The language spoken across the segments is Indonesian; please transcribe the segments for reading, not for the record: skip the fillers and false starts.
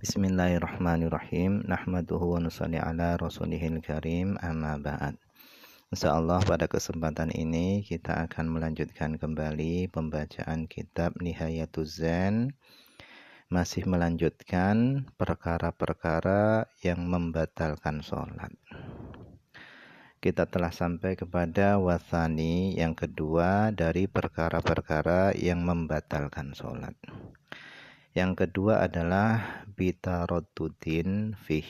Bismillahirrahmanirrahim. Nahmaduhu wa nusalli ala rasulihil karim, amma ba'd. Insyaallah pada kesempatan ini kita akan melanjutkan kembali pembacaan kitab Nihayatuz Zen. Masih melanjutkan perkara-perkara yang membatalkan sholat. Kita telah sampai kepada wasani yang kedua dari perkara-perkara yang membatalkan sholat. Yang kedua adalah bitaroddudin fih,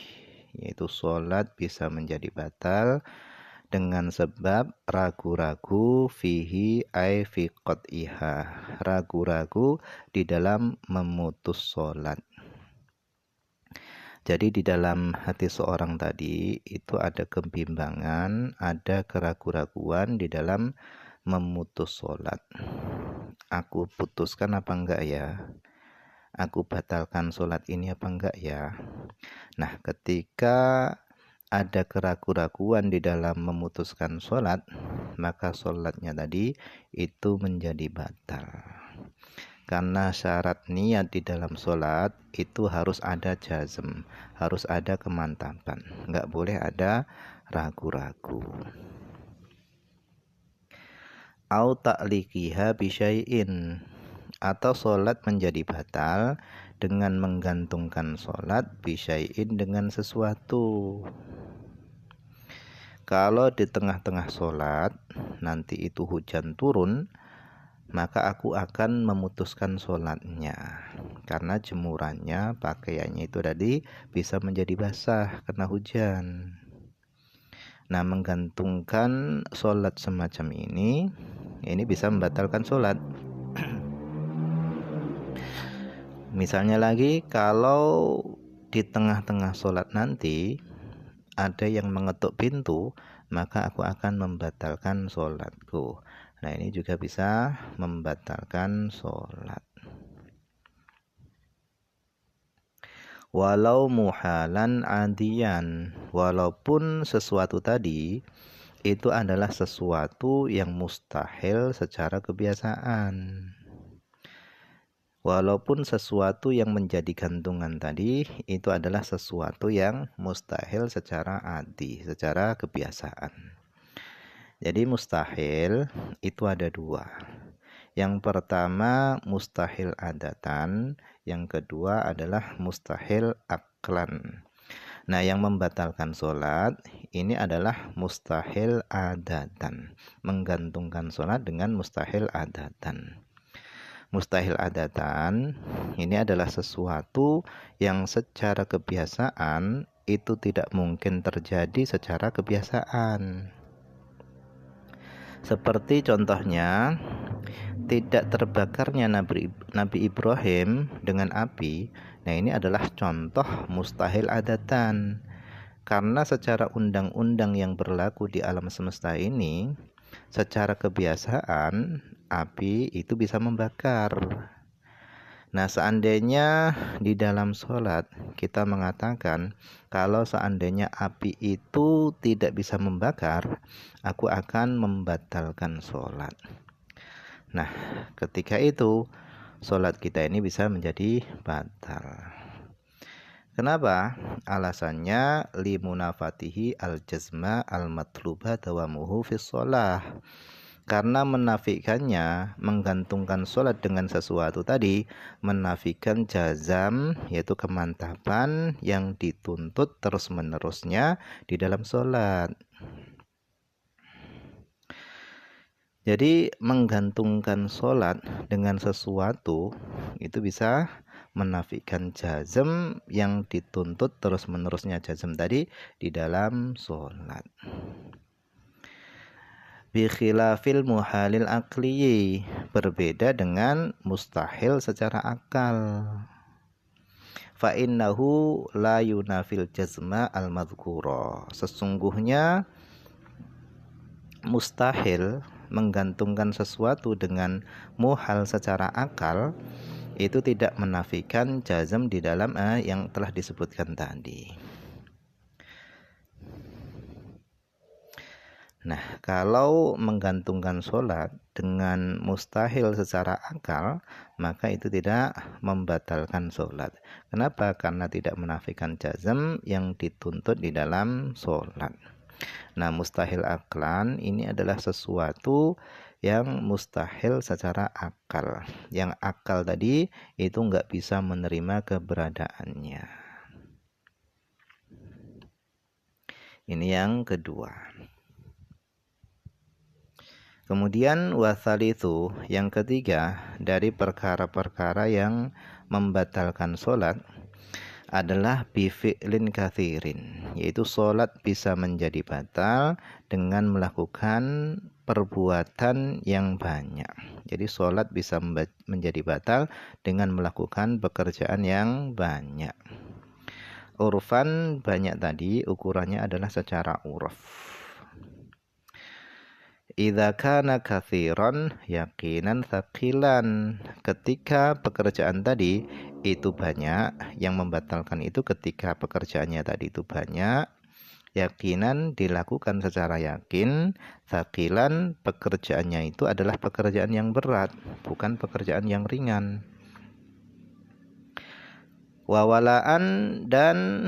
yaitu sholat bisa menjadi batal dengan sebab ragu-ragu fihi ay fi qat'iha, ragu-ragu di dalam memutus sholat. Jadi di dalam hati seorang tadi itu ada kebimbangan, ada keraguan-raguan di dalam memutus sholat. Aku putuskan apa enggak ya? Aku batalkan sholat ini apa enggak ya? Nah, ketika ada keraguan-raguan di dalam memutuskan sholat, maka sholatnya tadi itu menjadi batal. Karena syarat niat di dalam sholat itu harus ada jazm, harus ada kemantapan, enggak boleh ada ragu-ragu. Au ta'liqiha bisyai'in, atau sholat menjadi batal dengan menggantungkan sholat bisyai'in dengan sesuatu. Kalau di tengah-tengah sholat nanti itu hujan turun, maka aku akan memutuskan sholatnya karena jemurannya, pakaiannya itu tadi bisa menjadi basah karena hujan. Nah, menggantungkan sholat semacam ini bisa membatalkan sholat. Misalnya lagi, kalau di tengah-tengah sholat nanti ada yang mengetuk pintu, maka aku akan membatalkan sholatku. Nah, ini juga bisa membatalkan sholat. Walau muhalan adiyan, walaupun sesuatu tadi itu adalah sesuatu yang mustahil secara kebiasaan. Walaupun sesuatu yang menjadi gantungan tadi itu adalah sesuatu yang mustahil secara adi, secara kebiasaan. Jadi mustahil itu ada dua. Yang pertama mustahil adatan, yang kedua adalah mustahil aklan. Nah, yang membatalkan sholat ini adalah mustahil adatan, menggantungkan sholat dengan mustahil adatan. Mustahil adatan ini adalah sesuatu yang secara kebiasaan itu tidak mungkin terjadi secara kebiasaan. Seperti contohnya tidak terbakarnya Nabi Ibrahim dengan api. Nah, ini adalah contoh mustahil adatan. Karena secara undang-undang yang berlaku di alam semesta ini, secara kebiasaan api itu bisa membakar. Nah, seandainya di dalam sholat kita mengatakan kalau seandainya api itu tidak bisa membakar, aku akan membatalkan sholat. Nah, ketika itu sholat kita ini bisa menjadi batal. Kenapa? Alasannya limunafatihi al-jazma al-matluba dawamuhu fis sholah. Karena menafikannya, menggantungkan sholat dengan sesuatu tadi, menafikan jazam, yaitu kemantapan yang dituntut terus-menerusnya di dalam sholat. Jadi menggantungkan sholat dengan sesuatu itu bisa menafikan jazm yang dituntut terus-menerusnya jazm tadi di dalam sholat. Bi khilafil muhalil aqliyi, berbeda dengan mustahil secara akal. Fa innahu la yunafil jazma al-madhkura, sesungguhnya mustahil menggantungkan sesuatu dengan muhal secara akal itu tidak menafikan jazm di dalam yang telah disebutkan tadi. Nah, kalau menggantungkan sholat dengan mustahil secara akal, maka itu tidak membatalkan sholat. Kenapa? Karena tidak menafikan jazm yang dituntut di dalam sholat. Nah, mustahil aklan ini adalah sesuatu yang mustahil secara akal. Yang akal tadi itu nggak bisa menerima keberadaannya. Ini yang kedua. Kemudian wasalithu yang ketiga dari perkara-perkara yang membatalkan sholat adalah bifi'lin kathirin, yaitu sholat bisa menjadi batal dengan melakukan perbuatan yang banyak. Jadi sholat bisa menjadi batal dengan melakukan pekerjaan yang banyak. Urfan banyak tadi ukurannya adalah secara urf. Idza kana katsiran yaqinan tsaqilan. Ketika pekerjaan tadi itu banyak, yang membatalkan itu ketika pekerjaannya tadi itu banyak, yakinan dilakukan secara yakin, tsaqilan pekerjaannya itu adalah pekerjaan yang berat, bukan pekerjaan yang ringan. Wawalaan dan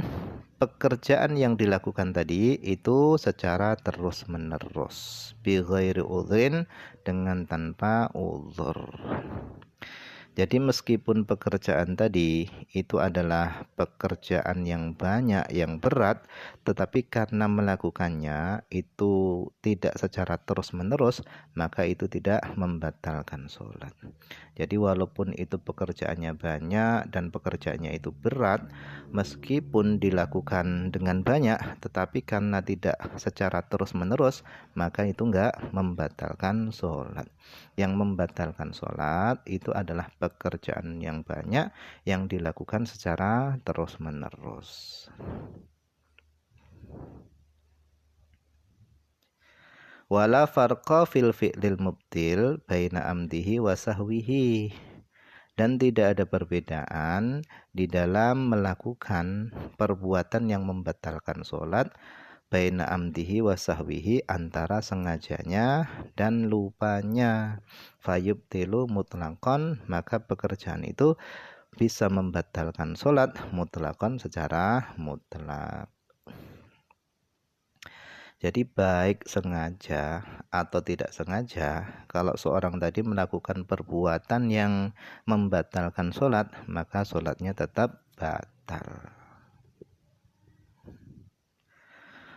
pekerjaan yang dilakukan tadi itu secara terus-menerus bi ghairi udhrin, dengan tanpa uzur. Jadi meskipun pekerjaan tadi itu adalah pekerjaan yang banyak, yang berat, tetapi karena melakukannya itu tidak secara terus-menerus, maka itu tidak membatalkan sholat. Jadi walaupun itu pekerjaannya banyak dan pekerjaannya itu berat, meskipun dilakukan dengan banyak, tetapi karena tidak secara terus-menerus, maka itu enggak membatalkan sholat. Yang membatalkan sholat itu adalah pekerjaan yang banyak yang dilakukan secara terus-menerus. Wala farqa fil fi'lil mubtil baina amdihi wa sahwihi. Dan tidak ada perbedaan di dalam melakukan perbuatan yang membatalkan sholat baina amdihi wa sahwihi, antara sengajanya dan lupanya. Fayubtilu mutlaqan, maka pekerjaan itu bisa membatalkan sholat mutlaqan, secara mutlak. Jadi baik sengaja atau tidak sengaja, kalau seorang tadi melakukan perbuatan yang membatalkan sholat, maka sholatnya tetap batal.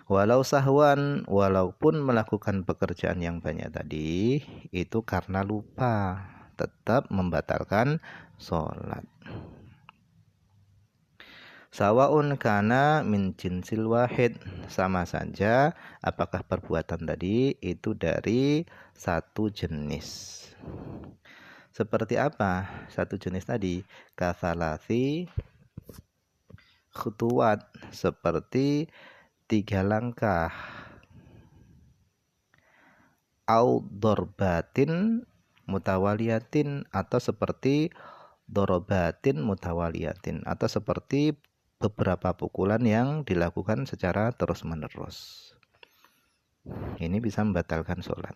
Walau sahwan, walaupun melakukan pekerjaan yang banyak tadi itu karena lupa, tetap membatalkan sholat. Sawaun kana min jinsil wahid, sama saja apakah perbuatan tadi itu dari satu jenis. Seperti apa satu jenis tadi? Katsalasi khutuwat, seperti 3 langkah. Au dorbatin mutawaliyatin, atau seperti dorobatin mutawaliyatin, atau seperti beberapa pukulan yang dilakukan secara terus-menerus. Ini bisa membatalkan sholat.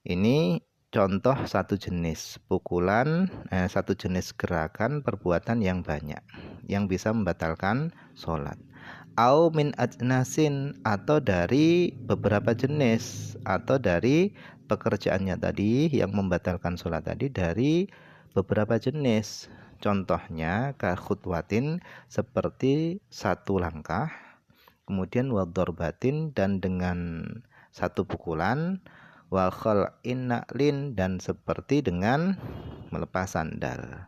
Ini contoh satu jenis pukulan, satu jenis gerakan perbuatan yang banyak yang bisa membatalkan sholat. Au min ajnasin, atau dari beberapa jenis, atau dari pekerjaannya tadi yang membatalkan sholat tadi dari beberapa jenis. Contohnya kakhutwatin, seperti 1 langkah, kemudian wadorbatin, dan dengan 1 pukulan, wa khal'in na'lin, dan seperti dengan melepas sandal.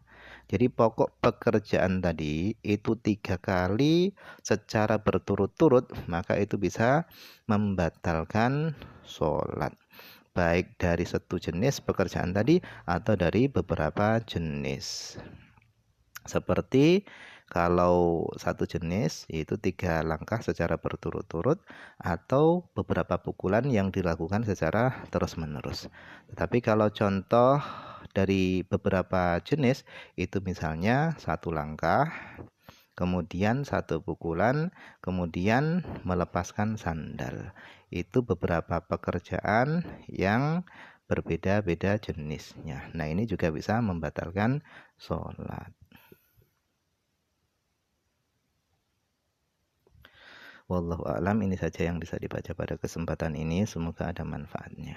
Jadi pokok pekerjaan tadi itu 3 kali secara berturut-turut, maka itu bisa membatalkan sholat, baik dari satu jenis pekerjaan tadi atau dari beberapa jenis. Seperti kalau satu jenis itu 3 langkah secara berturut-turut, atau beberapa pukulan yang dilakukan secara terus-menerus. Tetapi kalau contoh dari beberapa jenis itu misalnya 1 langkah, kemudian 1 pukulan, kemudian melepaskan sandal. itu beberapa pekerjaan yang berbeda-beda jenisnya. Nah, ini juga bisa membatalkan sholat. Wallahu a'lam, ini saja yang bisa dibaca pada kesempatan ini. Semoga ada manfaatnya.